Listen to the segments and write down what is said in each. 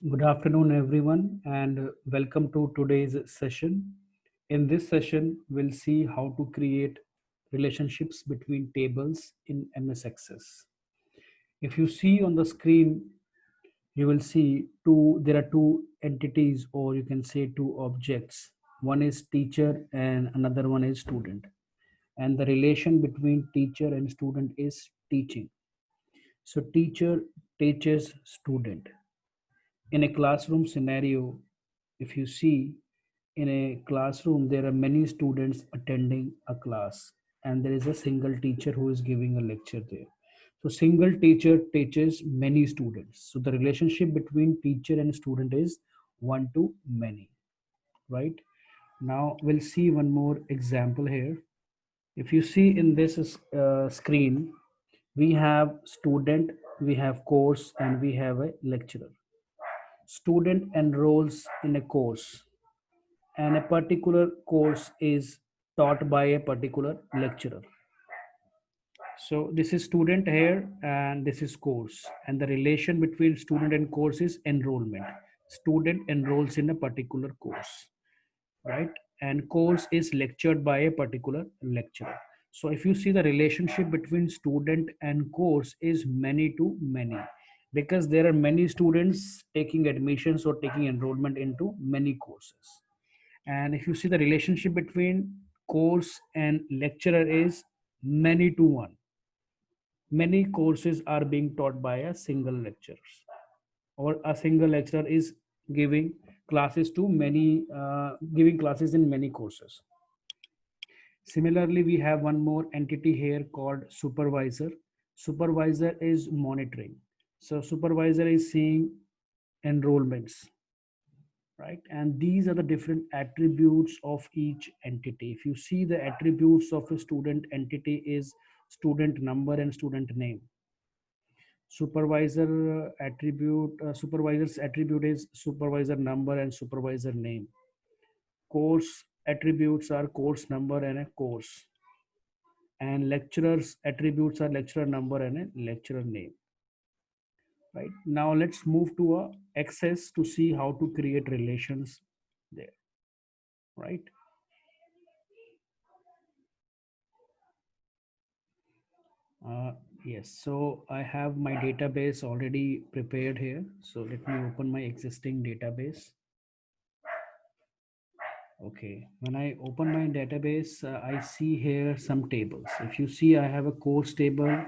Good afternoon, everyone, and welcome to today's session. In this session, we'll see how to create relationships between tables in MS Access. If you see on the screen, you will see there are two entities, or you can say two objects. One is teacher and another one is student. And the relation between teacher and student is teaching. So teacher teaches student. In a classroom scenario, if you see in a classroom, there are many students attending a class, and there is a single teacher who is giving a lecture there. So single teacher teaches many students. So the relationship between teacher and student is one to many, right? Now we'll see one more example here. If you see in this screen, we have student, we have course, and we have a lecturer. Student enrolls in a course, and a particular course is taught by a particular lecturer. So this is student here and this is course, and the relation between student and course is enrollment. Student enrolls in a particular course, right? And course is lectured by a particular lecturer. So if you see, the relationship between student and course is many to many, because there are many students taking admissions or taking enrollment into many courses. And if you see, the relationship between course and lecturer is many to one. Many courses are being taught by a single lecturer, or a single lecturer is giving classes to many, giving classes in many courses. Similarly, we have one more entity here called supervisor. Supervisor is monitoring. So supervisor is seeing enrollments, right? And these are the different attributes of each entity. If you see, the attributes of a student entity is student number and student name. Supervisor's attribute is supervisor number and supervisor name. Course attributes are course number and a course, and lecturers attributes are lecturer number and a lecturer name. Right, now let's move to a access to see how to create relations there. Right, uh, yes, so I have my database already prepared here, so let me open my existing database. Okay, when I open my database, I see here some tables. If you see, I have a course table,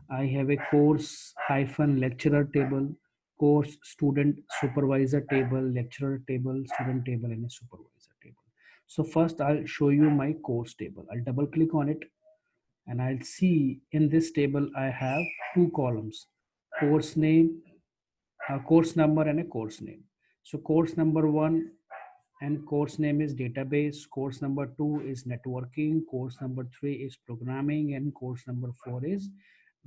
I have a course hyphen lecturer table, course student supervisor table, lecturer table, student table, and a supervisor table. So first I'll show you my course table. I'll double click on it, and I'll see in this table I have two columns: course name, a course number, and a course name. So course number one and course name is database, course number two is networking, course number three is programming, and course number four is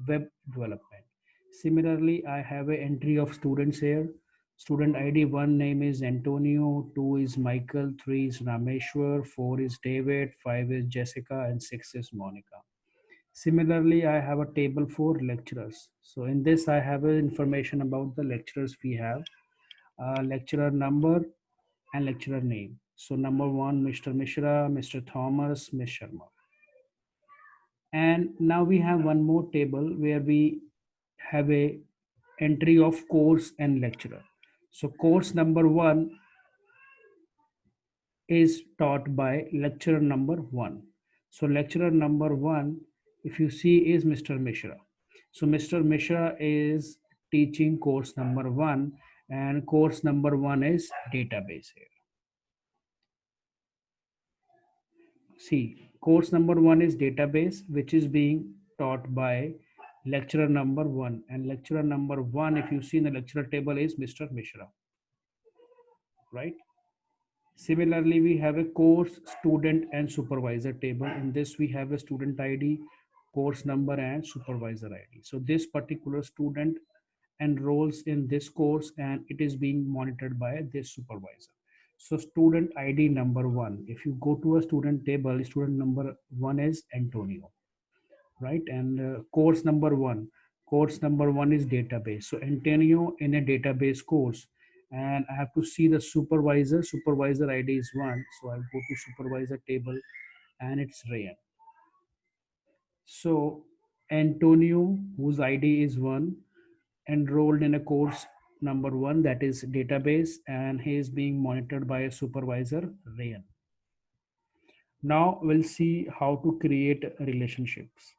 web development. Similarly, I have a entry of students here. Student ID one name is Antonio, two is Michael, three is Rameshwar, four is David, five is Jessica, and six is Monica. Similarly, I have a table for lecturers. So in this, I have information about the lecturers we have. Lecturer number and lecturer name. So number one, Mr. Mishra, Mr. Thomas, Ms. Sharma. And now we have one more table where we have a entry of course and lecturer. So course number one is taught by lecturer number one. So lecturer number one, if you see, is Mr. Mishra. So Mr. Mishra is teaching course number one, and course number one is database here. See, course number one is database, which is being taught by lecturer number one. And lecturer number one, if you see in the lecturer table, is Mr. Mishra, right? Similarly, we have a course, student, and supervisor table. In this, we have a student ID, course number, and supervisor ID. So this particular student enrolls in this course, and it is being monitored by this supervisor. So student ID number one, if you go to a student table, student number one is Antonio, right? And course number one is database. So Antonio in a database course, and I have to see the supervisor. Supervisor ID is 1, so I'll go to supervisor table, and it's Rayan. So Antonio, whose ID is 1, enrolled in a course number 1, that is database, and he is being monitored by a supervisor, Rayan. Now we'll see how to create relationships.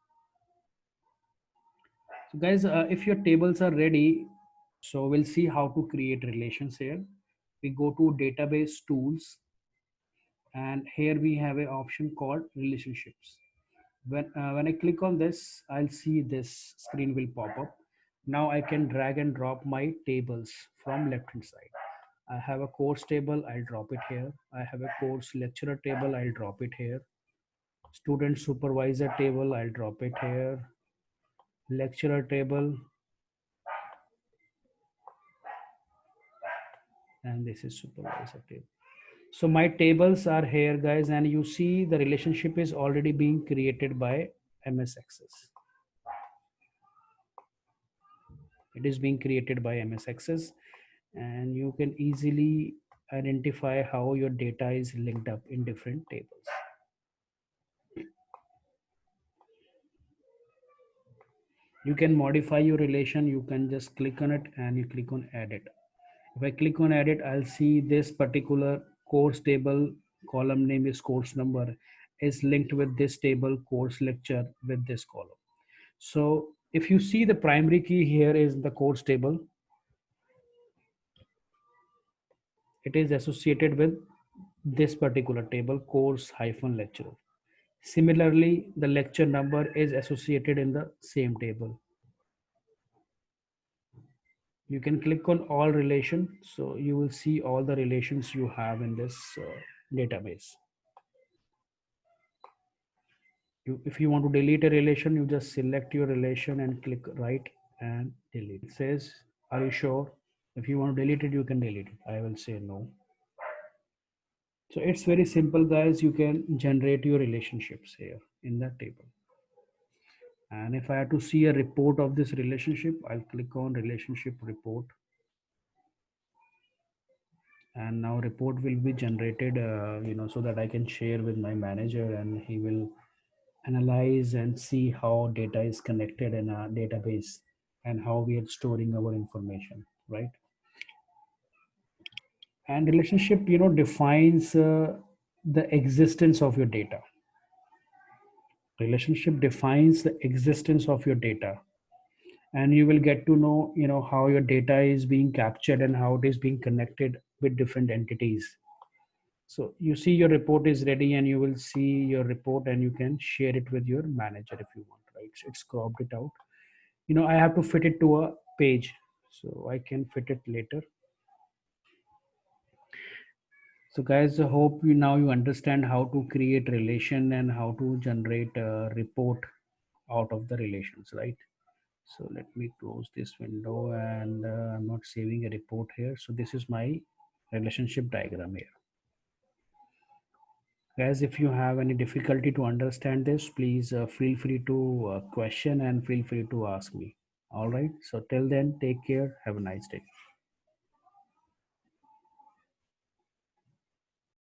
So guys, if your tables are ready, so we'll see how to create relations here. We go to database tools, and here we have an option called relationships. When I click on this, I'll see this screen will pop up. Now I can drag and drop my tables from left hand side. I have a course table, I'll drop it here. I have a course lecturer table, I'll drop it here. Student supervisor table, I'll drop it here. Lecturer table, and this is supervisor table. So my tables are here, guys, and you see the relationship is already being created by MS Access. It is being created by MS Access, and you can easily identify how your data is linked up in different tables. You can modify your relation. You can just click on it and you click on edit. If I click on edit, I'll see this particular course table, column name is course number, is linked with this table, course lecture, with this column. So if you see, the primary key here is the course table. It is associated with this particular table, course hyphen lecturer. Similarly, the lecture number is associated in the same table. You can click on all relation, so you will see all the relations you have in this database. If you want to delete a relation, you just select your relation and click right and delete. It says, are you sure? If you want to delete it, you can delete it. I will say no. So it's very simple, guys. You can generate your relationships here in the table. And if I have to see a report of this relationship, I'll click on relationship report. And now report will be generated, so that I can share with my manager, and he will analyze and see how data is connected in a database and how we are storing our information, right? And relationship, defines the existence of your data. Relationship defines the existence of your data, and you will get to know, how your data is being captured and how it is being connected with different entities. So you see your report is ready, and you will see your report and you can share it with your manager if you want, right? So it's cropped it out. I have to fit it to a page, so I can fit it later. So guys, I hope you understand how to create relation and how to generate a report out of the relations, right? So let me close this window, and I'm not saving a report here. So this is my relationship diagram here. Guys, if you have any difficulty to understand this, please feel free to question and feel free to ask me. All right. So till then, take care. Have a nice day.